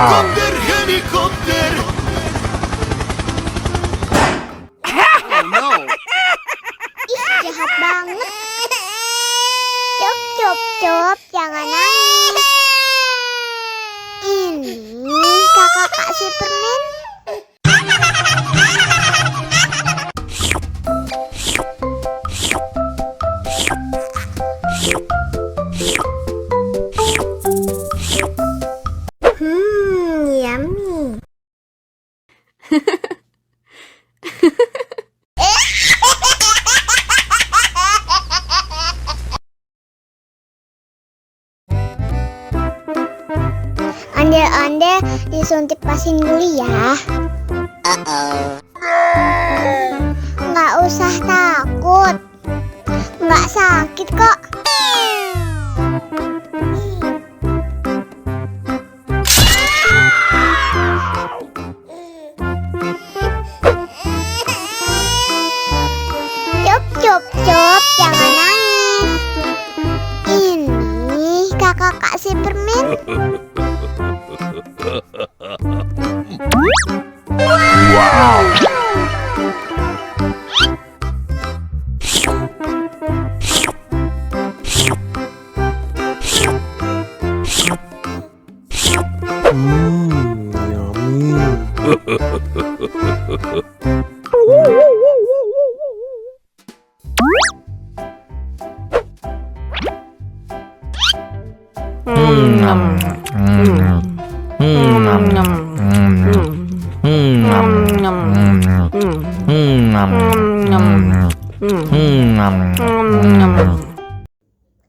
Helikopter, helikopter. Oh no. Ih, jahat banget. Cop, cop, cop, jangan nangis. Ini kakak kasih permen. Yummy. Ondel-ondel disuntik vaksin dulu ya. Nggak usah takut. Nggak sakit kok. Cop, cop, cop, jangan nangis. Ini kakak kasih permen. Wow.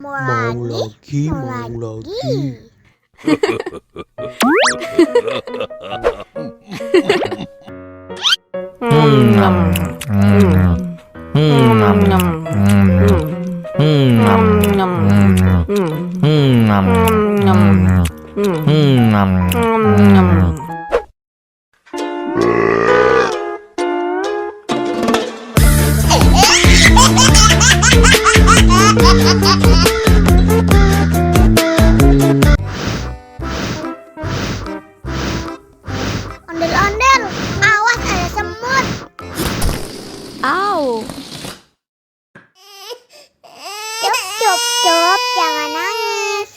Mau lagi. Ondel-ondel, awas ada semut. Au. Cop, cop, cop, jangan nangis.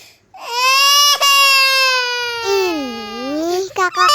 Ini kakak